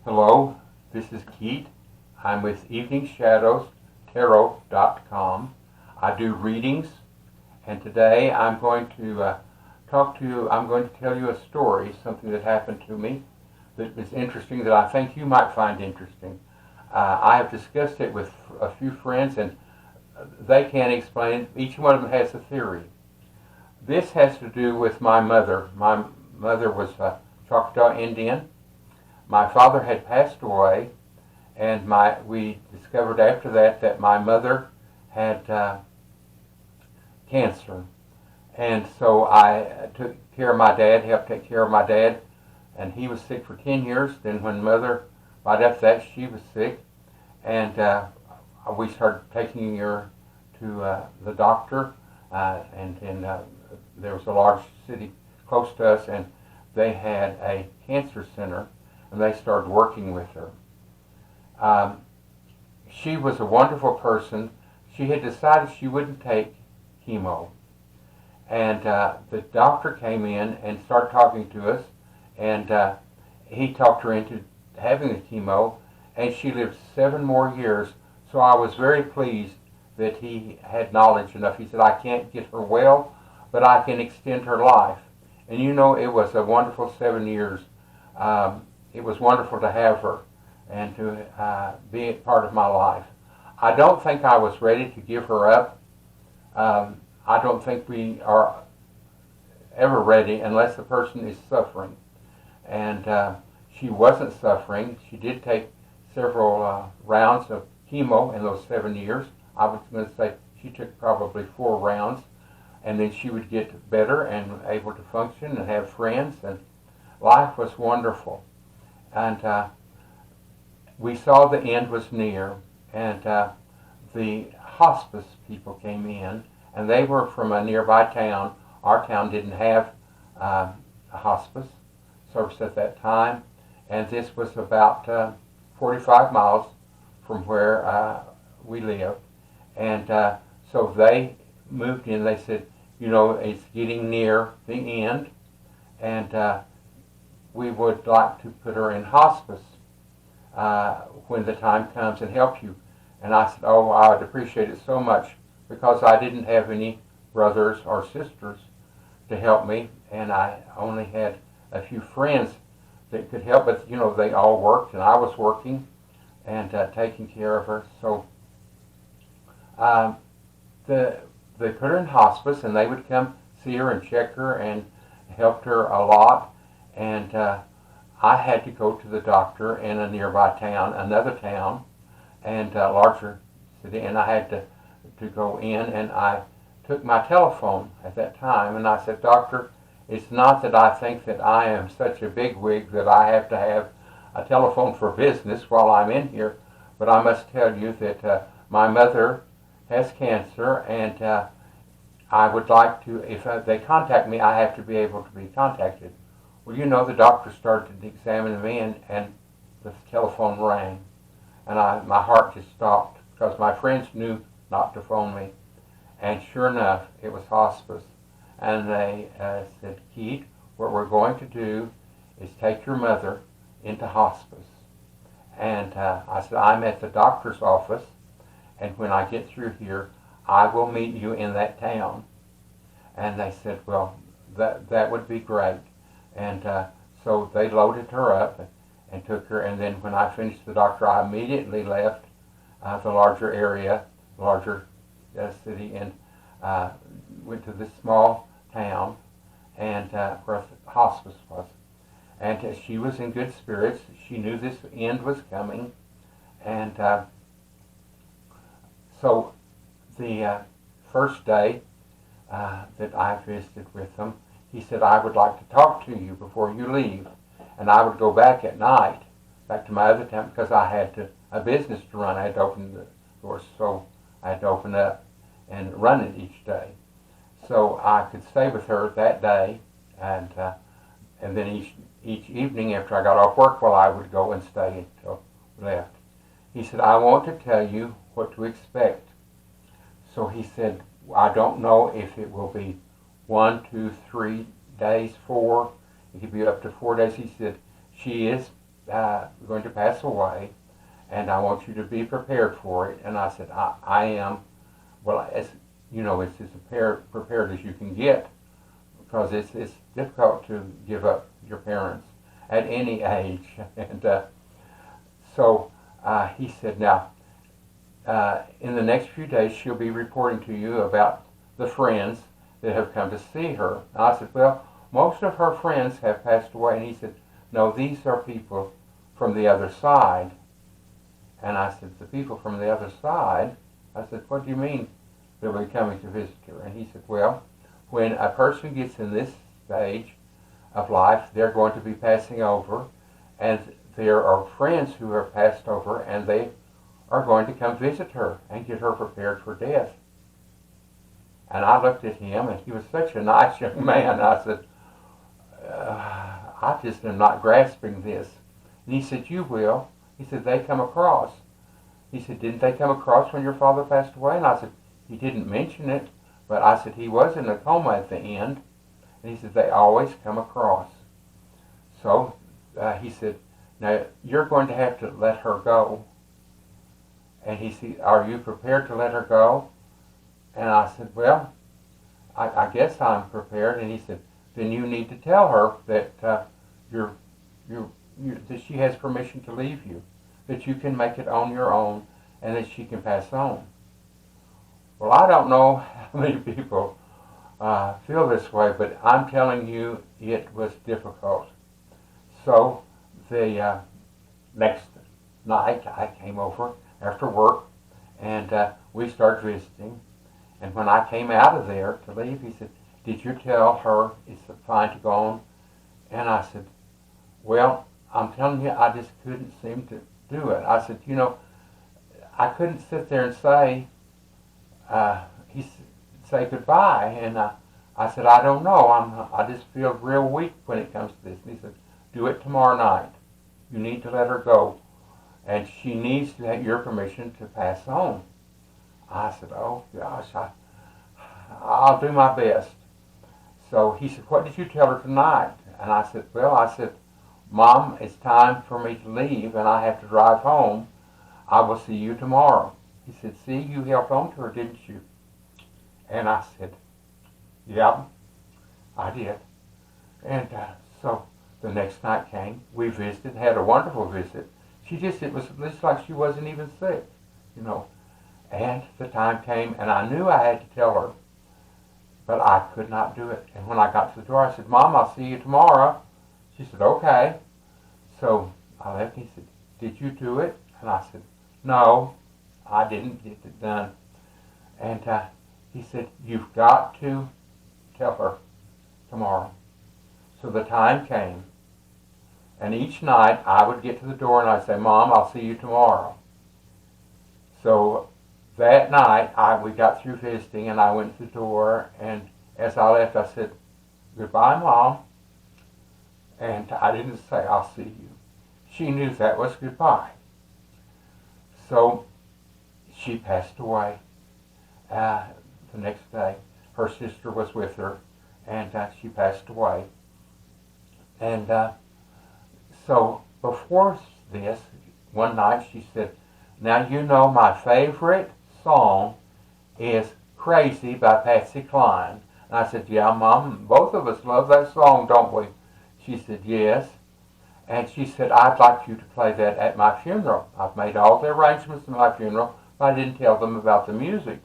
Hello, this is Keith. I'm with EveningsHadowsTarot.com. I do readings, and today I'm going to I'm going to tell you a story, something that happened to me that is interesting that I think you might find interesting. I have discussed it with a few friends, and they can't explain it. Each one of them has a theory. This has to do with my mother. My mother was a Choctaw Indian. My father had passed away, and we discovered after that my mother had cancer. And so I took care of my dad, helped take care of my dad, and he was sick for 10 years. Then when mother, right after that, she was sick, and we started taking her to the doctor, and there was a large city close to us, and they had a cancer center, and they started working with her. She was a wonderful person. She had decided she wouldn't take chemo. And the doctor came in and started talking to us, and he talked her into having the chemo, and she lived 7 more years. So I was very pleased that he had knowledge enough. He said, I can't get her well, but I can extend her life. And you know, it was a wonderful 7 years. It was wonderful to have her and to be a part of my life. I don't think I was ready to give her up. I don't think we are ever ready unless the person is suffering. And she wasn't suffering. She did take several rounds of chemo in those 7 years. I was going to say she took probably 4 rounds, and then she would get better and able to function and have friends, and life was wonderful. And we saw the end was near, and the hospice people came in, and they were from a nearby town. Our town didn't have a hospice service at that time, and this was about 45 miles from where we lived. And so they moved in. They said, you know, it's getting near the end, and we would like to put her in hospice when the time comes and help you. And I said, oh, I would appreciate it so much, because I didn't have any brothers or sisters to help me, and I only had a few friends that could help, but you know, they all worked, and I was working and taking care of her. So they put her in hospice, and they would come see her and check her and helped her a lot. And I had to go to the doctor in a nearby town, another town, and a larger city, and I had to go in, and I took my telephone at that time, and I said, Doctor, it's not that I think that I am such a bigwig that I have to have a telephone for business while I'm in here, but I must tell you that my mother has cancer, and I would like to, if they contact me, I have to be able to be contacted. Well, you know, the doctor started to examine me, and the telephone rang, and my heart just stopped, because my friends knew not to phone me. And sure enough, it was hospice. And they said, Keith, what we're going to do is take your mother into hospice. And I said, I'm at the doctor's office, and when I get through here, I will meet you in that town. And they said, well, that would be great. And so they loaded her up and took her, and then when I finished the doctor, I immediately left the larger area, larger city, and went to this small town, and where the hospice was. And she was in good spirits. She knew this end was coming, and so the first day that I visited with them, he said, I would like to talk to you before you leave. And I would go back at night, back to my other town, because I had a business to run. I had to open the doors, so I had to open up and run it each day. So I could stay with her that day, and then each evening after I got off work, well, I would go and stay until we left. He said, I want to tell you what to expect. So he said, I don't know if it will be 1, 2, 3 days, 4. It could be up to 4 days. He said, she is going to pass away, and I want you to be prepared for it. And I said, I am, well, as you know, it's as prepared as you can get, because it's difficult to give up your parents at any age. And so he said, now, in the next few days, she'll be reporting to you about the friends that have come to see her. And I said, well, most of her friends have passed away. And he said, no, these are people from the other side. And I said, the people from the other side? I said, what do you mean they'll be coming to visit her? And he said, well, when a person gets in this stage of life, they're going to be passing over, and there are friends who have passed over, and they are going to come visit her and get her prepared for death. And I looked at him, and he was such a nice young man. I said, I just am not grasping this. And he said, you will. He said, they come across. He said, didn't they come across when your father passed away? And I said, he didn't mention it, but I said, he was in a coma at the end. And he said, they always come across. So he said, now you're going to have to let her go. And he said, are you prepared to let her go? And I said, well, I guess I'm prepared. And he said, then you need to tell her that that she has permission to leave you, that you can make it on your own, and that she can pass on. Well, I don't know how many people feel this way, but I'm telling you, it was difficult. So the next night, I came over after work, and we started visiting. And when I came out of there to leave, he said, did you tell her it's fine to go on? And I said, well, I'm telling you, I just couldn't seem to do it. I said, you know, I couldn't sit there and say goodbye. And I said, I don't know. I just feel real weak when it comes to this. And he said, do it tomorrow night. You need to let her go, and she needs to have your permission to pass on. I said, oh gosh, I'll do my best. So he said, what did you tell her tonight? And I said, well, Mom, it's time for me to leave, and I have to drive home. I will see you tomorrow. He said, see, you held on to her, didn't you? And I said, yeah, I did. And so the next night came. We visited, had a wonderful visit. It was just like she wasn't even sick, you know. And the time came, and I knew I had to tell her, but I could not do it. And when I got to the door, I said, Mom, I'll see you tomorrow. She said, okay. So I left, and he said, did you do it? And I said, no, I didn't get it done. And he said, you've got to tell her tomorrow. So the time came, and each night I would get to the door and I'd say, Mom, I'll see you tomorrow. So that night we got through visiting, and I went to the door, and as I left I said, goodbye, Mom. And I didn't say, I'll see you. She knew that was goodbye. So she passed away the next day. Her sister was with her, and she passed away. And so before this, one night she said, now you know my favorite song is Crazy by Patsy Cline. And I said, yeah, Mom, both of us love that song, don't we? She said, yes. And she said, I'd like you to play that at my funeral. I've made all the arrangements at my funeral, but I didn't tell them about the music.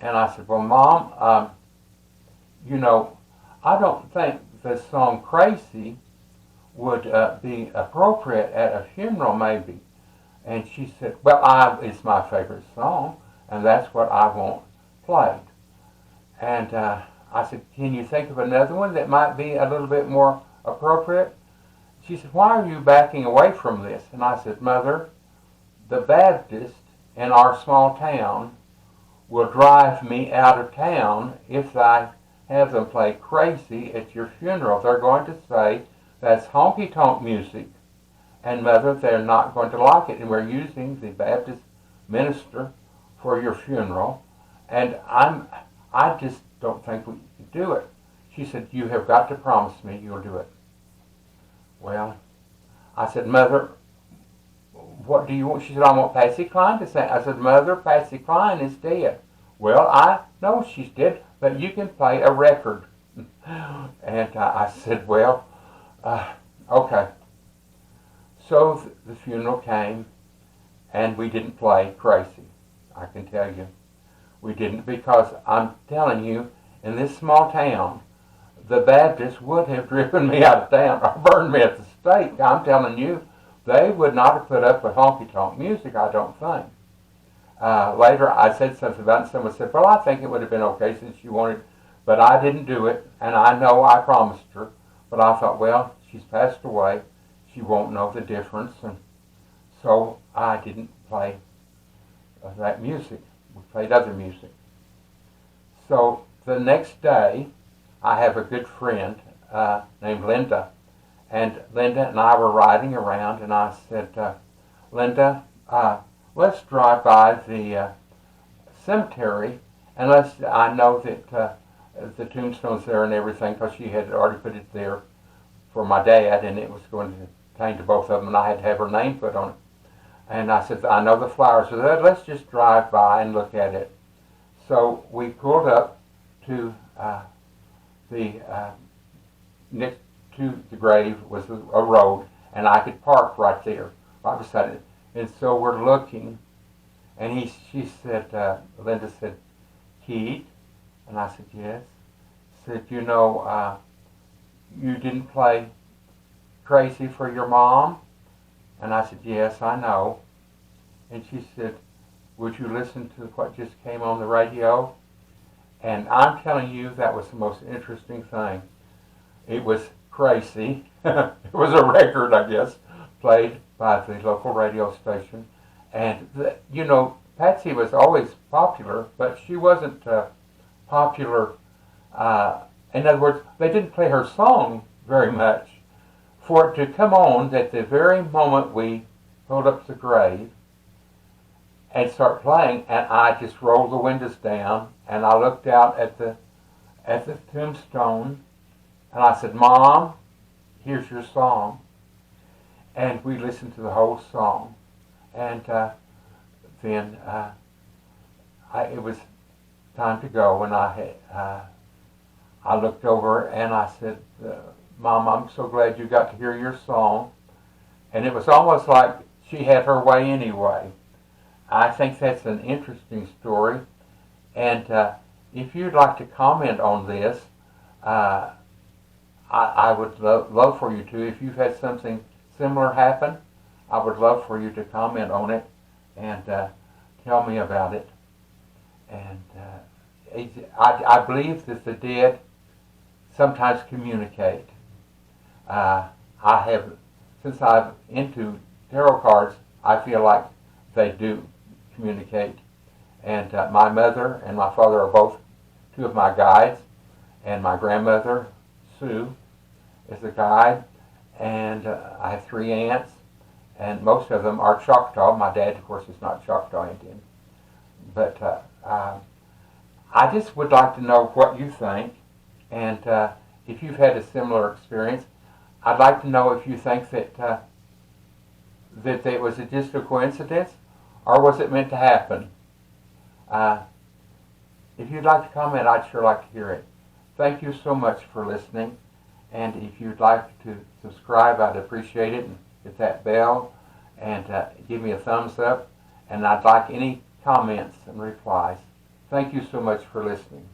And I said, well, Mom, you know, I don't think the song Crazy would be appropriate at a funeral, maybe. And she said, well, it's my favorite song, and that's what I want played. And I said, can you think of another one that might be a little bit more appropriate? She said, why are you backing away from this? And I said, Mother, the Baptist in our small town will drive me out of town if I have them play Crazy at your funeral. They're going to say that's honky-tonk music. And Mother, they're not going to like it. And we're using the Baptist minister for your funeral. And I just don't think we can do it. She said, you have got to promise me you'll do it. Well, I said, Mother, what do you want? She said, I want Patsy Cline to sing. I said, Mother, Patsy Cline is dead. Well, I know she's dead, but you can play a record. And I said, well, okay. So the funeral came, and we didn't play Crazy. I can tell you. We didn't, because I'm telling you, in this small town, the Baptists would have driven me out of town or burned me at the stake. I'm telling you, they would not have put up with honky-tonk music, I don't think. Later, I said something about it, and someone said, well, I think it would have been okay since you wanted, but I didn't do it, and I know I promised her, but I thought, well, she's passed away, she won't know the difference, and so I didn't play that music. We played other music. So the next day, I have a good friend named Linda, and Linda and I were riding around, and I said, Linda, let's drive by the cemetery, and I know that the tombstone's there and everything, because she had already put it there for my dad, and it was going to pertain to both of them, and I had to have her name put on it. And I said, I know the flowers, so let's just drive by and look at it. So we pulled up to next to the grave was a road, and I could park right there, right beside it. And so we're looking, and she said, Linda said, Keith? And I said, yes. Said, you know, you didn't play Crazy for your mom? And I said, yes, I know. And she said, would you listen to what just came on the radio? And I'm telling you, that was the most interesting thing. It was Crazy. It was a record, I guess, played by the local radio station. And, you know, Patsy was always popular, but she wasn't popular. In other words, they didn't play her song very much. For it to come on at the very moment we pulled up to the grave and start playing, and I just rolled the windows down, and I looked out at the tombstone, and I said, Mom, here's your song. And we listened to the whole song. And then it was time to go, and I looked over and I said, Mom, I'm so glad you got to hear your song. And it was almost like she had her way anyway. I think that's an interesting story. And if you'd like to comment on this, I would love for you to. If you've had something similar happen, I would love for you to comment on it and tell me about it. And I believe that the dead sometimes communicate. Since I'm into tarot cards, I feel like they do communicate. And my mother and my father are both two of my guides, and my grandmother, Sue, is a guide, and I have 3 aunts, and most of them are Choctaw. My dad, of course, is not Choctaw Indian. But I just would like to know what you think, and if you've had a similar experience. I'd like to know if you think that it was just a coincidence, or was it meant to happen? If you'd like to comment, I'd sure like to hear it. Thank you so much for listening, and if you'd like to subscribe, I'd appreciate it, and hit that bell, and give me a thumbs up, and I'd like any comments and replies. Thank you so much for listening.